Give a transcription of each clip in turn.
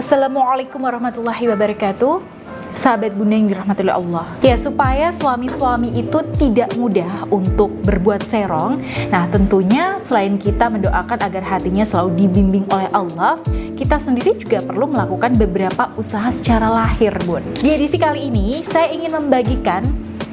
Assalamualaikum warahmatullahi wabarakatuh. Sahabat Bunda yang dirahmati oleh Allah. Ya, supaya suami-suami itu tidak mudah untuk berbuat serong. Nah, tentunya selain kita mendoakan agar hatinya selalu dibimbing oleh Allah, kita sendiri juga perlu melakukan beberapa usaha secara lahir, Bun. Di edisi kali ini, saya ingin membagikan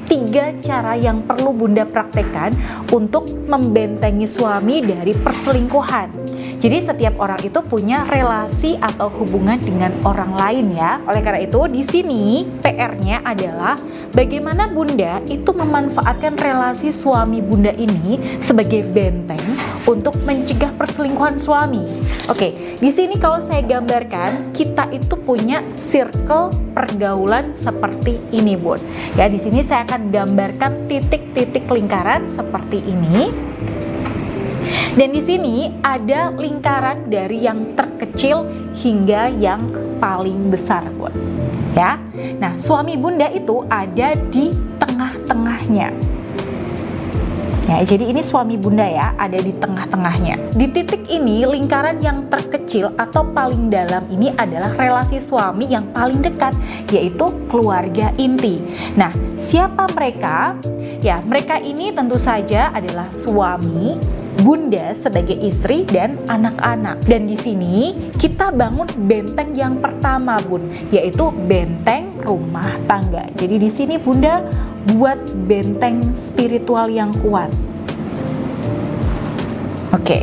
3 cara yang perlu Bunda praktekkan untuk membentengi suami dari perselingkuhan. Jadi setiap orang itu punya relasi atau hubungan dengan orang lain ya. Oleh karena itu di sini PR-nya adalah bagaimana Bunda itu memanfaatkan relasi suami Bunda ini sebagai benteng untuk mencegah perselingkuhan suami. Oke, di sini kalau saya gambarkan kita itu punya circle pergaulan seperti ini, Bun. Ya, di sini saya akan gambarkan titik-titik lingkaran seperti ini. Dan di sini ada lingkaran dari yang terkecil hingga yang paling besar, Bun. Ya. Nah, suami Bunda itu ada di tengah-tengahnya. Ya, jadi ini suami Bunda ya, ada di tengah-tengahnya. Di titik ini, lingkaran yang terkecil atau paling dalam ini adalah relasi suami yang paling dekat, yaitu keluarga inti. Nah, siapa mereka? Ya, mereka ini tentu saja adalah suami, Bunda sebagai istri, dan anak-anak. Dan di sini kita bangun benteng yang pertama, Bun, yaitu benteng rumah tangga. Jadi di sini Bunda buat benteng spiritual yang kuat. Oke.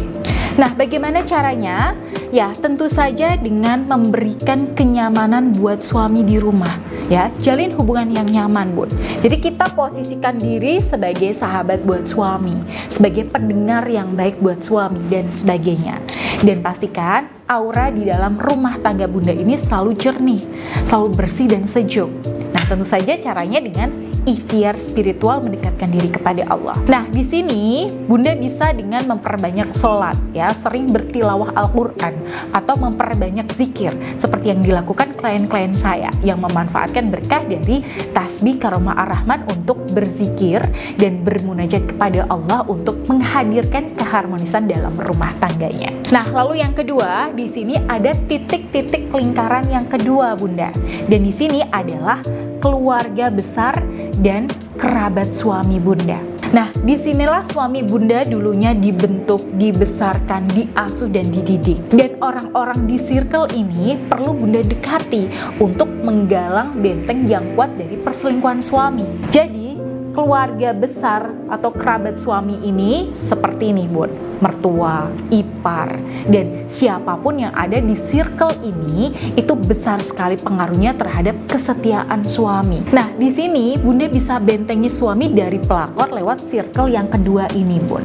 Nah, bagaimana caranya? Ya, tentu saja dengan memberikan kenyamanan buat suami di rumah. Ya, jalin hubungan yang nyaman, Bun. Jadi kita posisikan diri sebagai sahabat buat suami, sebagai pendengar yang baik buat suami, dan sebagainya. Dan pastikan aura di dalam rumah tangga Bunda ini selalu jernih, selalu bersih dan sejuk. Nah, tentu saja caranya dengan ikhtiar spiritual mendekatkan diri kepada Allah. Nah, di sini Bunda bisa dengan memperbanyak sholat, ya, sering bertilawah Al-Quran, atau memperbanyak zikir, seperti yang dilakukan klien-klien saya yang memanfaatkan berkah dari tasbih karomah ar-Rahman untuk berzikir dan bermunajat kepada Allah untuk menghadirkan keharmonisan dalam rumah tangganya. Nah, lalu yang kedua, di sini ada titik-titik lingkaran yang kedua, Bunda. Dan di sini adalah keluarga besar dan kerabat suami Bunda. Nah, disinilah suami Bunda dulunya dibentuk, dibesarkan, diasuh, dan dididik. Dan orang-orang di circle ini perlu Bunda dekati untuk menggalang benteng yang kuat dari perselingkuhan suami. Jadi, keluarga besar atau kerabat suami ini seperti ini, Bun. Mertua, ipar, dan siapapun yang ada di circle ini itu besar sekali pengaruhnya terhadap kesetiaan suami. Nah, di sini Bunda bisa bentengi suami dari pelakor lewat circle yang kedua ini, Bun.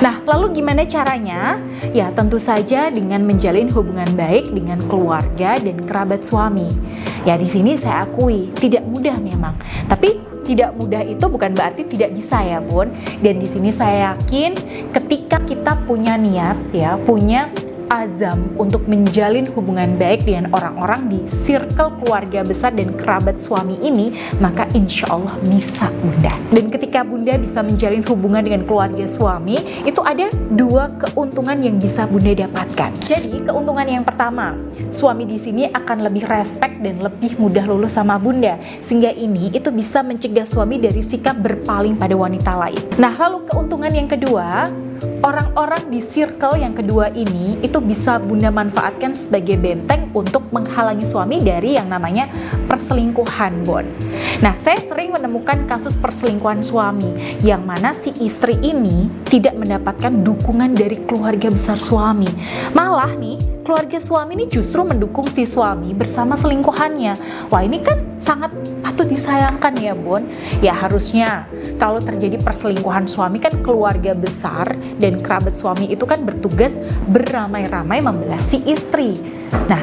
Nah, lalu gimana caranya? Ya, tentu saja dengan menjalin hubungan baik dengan keluarga dan kerabat suami. Ya, di sini saya akui tidak mudah memang. Tapi tidak mudah itu bukan berarti tidak bisa ya, Bun. Dan di sini saya yakin ketika kita punya niat ya, punya azam untuk menjalin hubungan baik dengan orang-orang di circle keluarga besar dan kerabat suami ini, maka insya Allah bisa, Bunda. Dan ketika Bunda bisa menjalin hubungan dengan keluarga suami, itu ada 2 keuntungan yang bisa Bunda dapatkan. Jadi keuntungan yang pertama, suami di sini akan lebih respect dan lebih mudah luluh sama Bunda, sehingga ini itu bisa mencegah suami dari sikap berpaling pada wanita lain. Nah, lalu keuntungan yang kedua, orang-orang di circle yang kedua ini itu bisa Bunda manfaatkan sebagai benteng untuk menghalangi suami dari yang namanya perselingkuhan, Bon. Nah, saya sering menemukan kasus perselingkuhan suami yang mana si istri ini tidak mendapatkan dukungan dari keluarga besar suami. Malah nih, keluarga suami ini justru mendukung si suami bersama selingkuhannya. Wah, ini kan sangat patut disayangkan ya, Bon. Ya, harusnya kalau terjadi perselingkuhan suami kan keluarga besar dan kerabat suami itu kan bertugas beramai-ramai membelah si istri. Nah,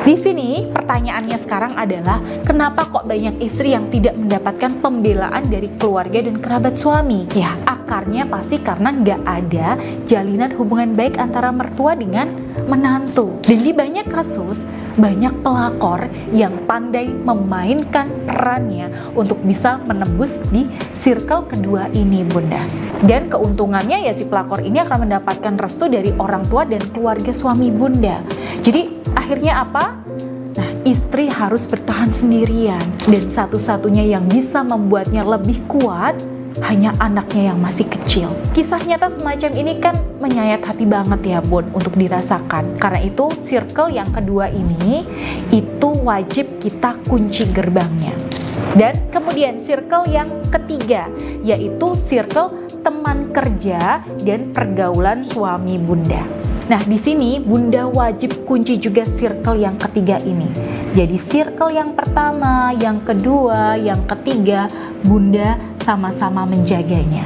di sini pertanyaannya sekarang adalah kenapa kok banyak istri yang tidak mendapatkan pembelaan dari keluarga dan kerabat suami? Ya, akarnya pasti karena nggak ada jalinan hubungan baik antara mertua dengan menantu. Dan di banyak kasus, banyak pelakor yang pandai memainkan perannya untuk bisa menembus di circle kedua ini, Bunda. Dan keuntungannya ya si pelakor ini akan mendapatkan restu dari orang tua dan keluarga suami Bunda. Jadi akhirnya apa? Nah, istri harus bertahan sendirian, dan satu-satunya yang bisa membuatnya lebih kuat hanya anaknya yang masih kecil. Kisah nyata semacam ini kan menyayat hati banget ya Bun untuk dirasakan. Karena itu circle yang kedua ini itu wajib kita kunci gerbangnya. Dan kemudian circle yang ketiga yaitu circle teman kerja dan pergaulan suami Bunda. Nah, di sini Bunda wajib kunci juga circle yang ketiga ini. Jadi circle yang pertama, yang kedua, yang ketiga, Bunda sama-sama menjaganya.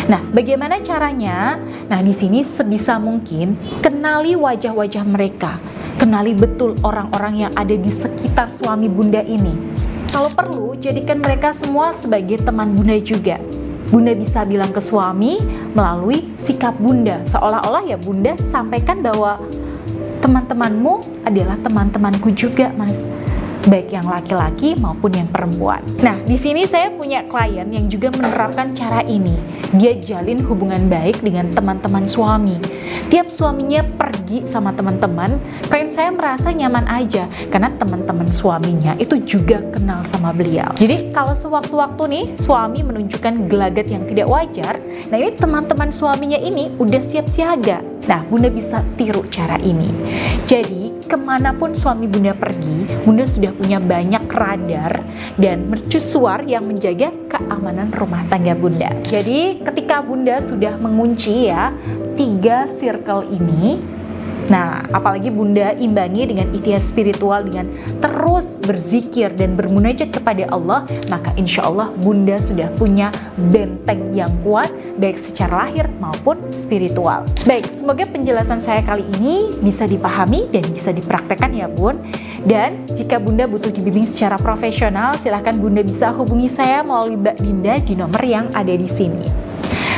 Nah, bagaimana caranya? Nah, di sini sebisa mungkin kenali wajah-wajah mereka. Kenali betul orang-orang yang ada di sekitar suami Bunda ini. Kalau perlu, jadikan mereka semua sebagai teman Bunda juga. Bunda bisa bilang ke suami melalui sikap Bunda, seolah-olah ya Bunda sampaikan bahwa teman-temanmu adalah teman-temanku juga, Mas. Baik yang laki-laki maupun yang perempuan. Nah, di sini saya punya klien yang juga menerapkan cara ini. Dia jalin hubungan baik dengan teman-teman suami. Tiap suaminya pergi sama teman-teman, klien saya merasa nyaman aja karena teman-teman suaminya itu juga kenal sama beliau. Jadi kalau sewaktu-waktu nih suami menunjukkan gelagat yang tidak wajar, nah ini teman-teman suaminya ini udah siap siaga. Nah, Bunda bisa tiru cara ini. Jadi kemanapun suami Bunda pergi, Bunda sudah punya banyak radar dan mercusuar yang menjaga keamanan rumah tangga Bunda. Jadi ketika Bunda sudah mengunci ya 3 circle ini, nah apalagi Bunda imbangi dengan ikhtiar spiritual dengan terus berzikir dan bermunajat kepada Allah, maka insya Allah Bunda sudah punya benteng yang kuat baik secara lahir maupun spiritual. Baik, semoga penjelasan saya kali ini bisa dipahami dan bisa dipraktekkan ya Bun. Dan jika Bunda butuh dibimbing secara profesional, silahkan Bunda bisa hubungi saya melalui Mbak Dinda di nomor yang ada di sini.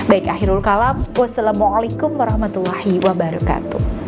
Baik, akhirul kalam. Wassalamualaikum warahmatullahi wabarakatuh.